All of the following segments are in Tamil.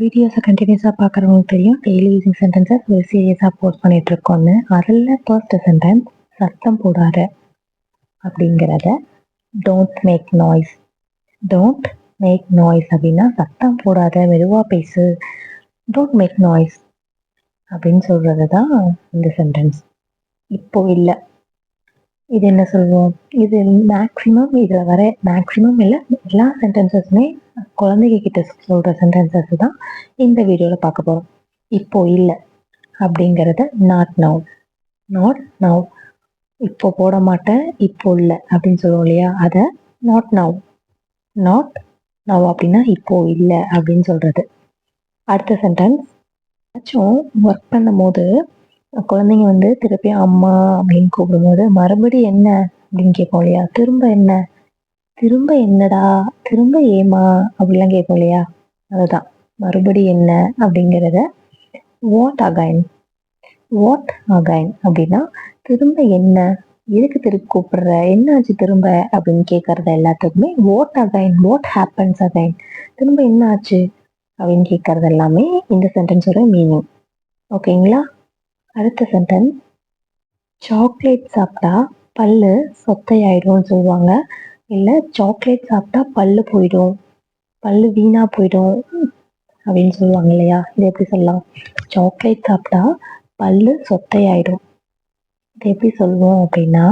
வீடியோஸை கண்டினியூஸாக பார்க்குறவங்களுக்கு தெரியும் டெய்லி யூசிங் சென்டென்சஸ் ஒரு சீரியஸாக போஸ்ட் பண்ணிகிட்ருக்கோன்னு. அதில் ஃபர்ஸ்ட் சென்டென்ஸ் சத்தம் போடாத அப்படிங்கிறத don't make noise. Don't make noise அப்படின்னா சத்தம் போடாத, மெதுவாக பேசு. டோன்ட் மேக் நாய்ஸ் அப்படின்னு சொல்கிறது தான் இந்த சென்டென்ஸ். இப்போ இல்லை, இது என்ன சொல்வோம்? இது மேக்ஸிமம் இதில் வர மேக்ஸிமம் இல்லை, எல்லா சென்டென்சஸுமே குழந்தைங்க கிட்ட சொல்கிற சென்டென்சஸ் தான் இந்த வீடியோவில் பார்க்க போகிறோம். இப்போ இல்லை அப்படிங்கிறத நாட் நவ். நாட் நவ், இப்போ போட மாட்டேன், இப்போ இல்லை அப்படின்னு சொல்லுவோம் இல்லையா, அதை நாட் நவ். நாட் நவ் அப்படின்னா இப்போ இல்லை அப்படின்னு சொல்கிறது. அடுத்த சென்டென்ஸ், ஏதாச்சும் ஒர்க் பண்ணும் போது குழந்தைங்க திருப்பி அம்மா அப்படின்னு கூப்பிடும்போது மறுபடியும் என்ன அப்படின்னு கேட்போம் இல்லையா, திரும்ப என்ன, திரும்ப என்னடா, திரும்ப ஏமா அப்படிலாம் கேட்போம் இல்லையா, அதுதான் மறுபடியும் என்ன அப்படிங்கிறத வாட் அகைன். வாட் அகைன் அப்படின்னா திரும்ப என்ன, எதுக்கு திருப்பி கூப்பிடுற, என்ன ஆச்சு திரும்ப அப்படின்னு கேட்கறது எல்லாத்துக்குமே what again, what happens again, திரும்ப என்ன ஆச்சு அப்படின்னு கேட்கறது எல்லாமே இந்த சென்டென்ஸோட மீனிங். ஓகேங்களா? அடுத்த சென்டென்ஸ், சாக்லேட் சாப்பிட்டா பல்லு சொத்தையாயிடும்னு சொல்லுவாங்க. இல்லை சாக்லேட் சாப்பிட்டா பல்லு போயிடும், பல்லு வீணாக போயிடும் அப்படின்னு சொல்லுவாங்க இல்லையா. இது எப்படி சொல்லலாம்? சாக்லேட் சாப்பிட்டா பல்லு சொத்தையாயிடும். இது எப்படி சொல்லுவோம் அப்படின்னா,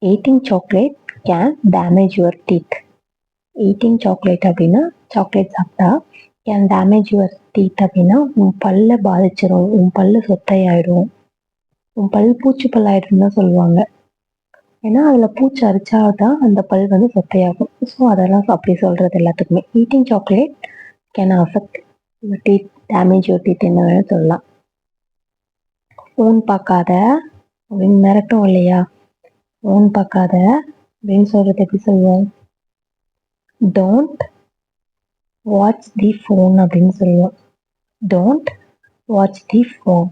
eating chocolate can damage your teeth. Eating chocolate அப்படின்னா சாக்லேட் சாப்பிட்டா கேன் டேமேஜ் யுவர் டீத் அப்படின்னா உன் பல்லை பாதிச்சிடும், உன் பல்லு சொத்தையாயிடும், உன் பல் பூச்சி பல்லாயிடும் தான் சொல்லுவாங்க. ஏன்னா அதில் பூச்சி அரிச்சா தான் அந்த பல் சொத்தையாகும். ஸோ அதெல்லாம் அப்படி சொல்கிறது எல்லாத்துக்குமே. Eating chocolate can affect your teeth, damage your teeth என்ன வேணும் சொல்லலாம். ஃபோன் பார்க்காத அப்படின்னு மிரட்டும் இல்லையா, ஃபோன் பார்க்காத அப்படின்னு சொல்கிறது எப்படி சொல்லுவோம்? டோன்ட் வாட்ச் தி ஃபோன் அப்படின்னு சொல்லுவோம். Don't watch the phone.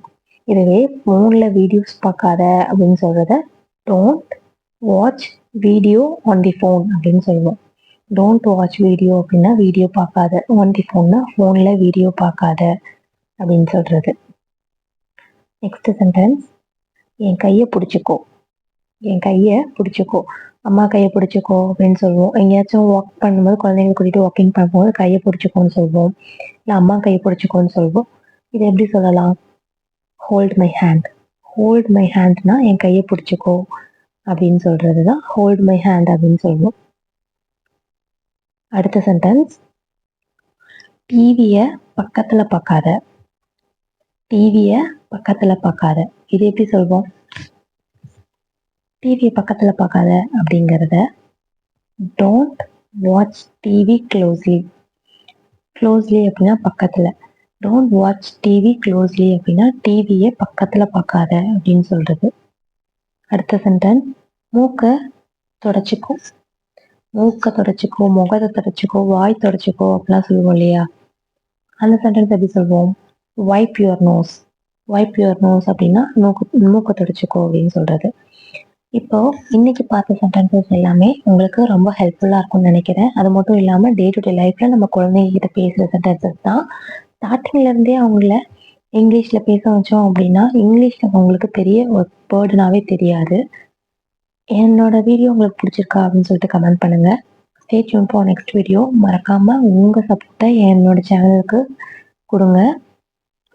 இதுவே ஃபோனில் வீடியோஸ் பார்க்காத அப்படின்னு சொல்கிறத don't watch video on the phone அப்படின்னு சொல்லுவோம். டோன்ட் வாட்ச் வீடியோ அப்படின்னா வீடியோ பார்க்காத, ஆன் தி ஃபோன்னா ஃபோனில் வீடியோ பார்க்காத அப்படின்னு சொல்கிறது. நெக்ஸ்ட் சென்டென்ஸ், என் கையை பிடிச்சிக்கோ. என் கையை பிடிச்சிக்கோ, அம்மா கையை பிடிச்சிக்கோ அப்படின்னு சொல்லுவோம். எங்கேயாச்சும் வாக் பண்ணும்போது குழந்தைங்க கூட்டிகிட்டு வாக்கிங் பண்ணும்போது கையை பிடிச்சிக்கோன்னு சொல்லுவோம், இல்லை அம்மா கையை பிடிச்சிக்கோன்னு சொல்லுவோம். இது எப்படி சொல்லலாம்? Hold my hand. Hold my ஹேண்ட்னா என் கையை பிடிச்சிக்கோ அப்படின்னு சொல்கிறது தான் ஹோல்ட் மை ஹேண்ட் அப்படின்னு சொல்லுவோம். அடுத்த சென்டென்ஸ், டிவியை பக்கத்தில் பார்க்காத. டிவியை பக்கத்தில் பார்க்காத. இது எப்படி சொல்வோம்? டிவியை பக்கத்தில் பார்க்காத அப்படிங்கிறத don't watch TV closely. Closely அப்படின்னா பக்கத்தில். டோன்ட் வாட்ச் டிவி க்ளோஸ்லி அப்படின்னா டிவியை பக்கத்தில் பார்க்காத அப்படின்னு சொல்கிறது. அடுத்த சென்டென்ஸ், மூக்கை தொடச்சிக்கோ. மூக்கை தொடச்சிக்கோ, முகத்தை தொடச்சிக்கோ, வாய் தொடச்சிக்கோ அப்படிலாம் சொல்லுவோம் இல்லையா. அந்த சென்டென்ஸ் எப்படி சொல்வோம்? Wipe your nose. Wipe your nose அப்படின்னா மூக்கை தொடச்சிக்கோ அப்படின்னு சொல்கிறது. இப்போ இன்னைக்கு பார்த்த சென்டென்சஸ் எல்லாமே உங்களுக்கு ரொம்ப ஹெல்ப்ஃபுல்லாக இருக்கும்னு நினைக்கிறேன். அது மட்டும் இல்லாமல் டே டு டே லைஃப்பில் நம்ம குழந்தைகிட்ட பேசுகிற சென்டென்சஸ் தான். ஸ்டார்டிங்லேருந்தே அவங்கள இங்கிலீஷில் பேச வச்சோம் அப்படின்னா இங்கிலீஷ் அவங்களுக்கு பெரிய ஒரு பேர்டனாகவே தெரியாது. என்னோட வீடியோ உங்களுக்கு பிடிச்சிருக்கா அப்படின்னு சொல்லிட்டு கமெண்ட் பண்ணுங்கள். Stay tune for next video. மறக்காமல் உங்கள் சப்போர்ட்டை என்னோட சேனலுக்கு கொடுங்க.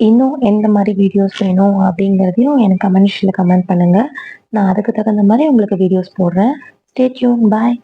இன்னும் எந்த மாதிரி வீடியோஸ் வேணும் அப்படிங்கிறதையும் எனக்கு கமெண்ட்ஸில் கமெண்ட் பண்ணுங்கள். நான் அதுக்கு தகுந்த மாதிரி உங்களுக்கு வீடியோஸ் போடுறேன். Stay tune. பாய்.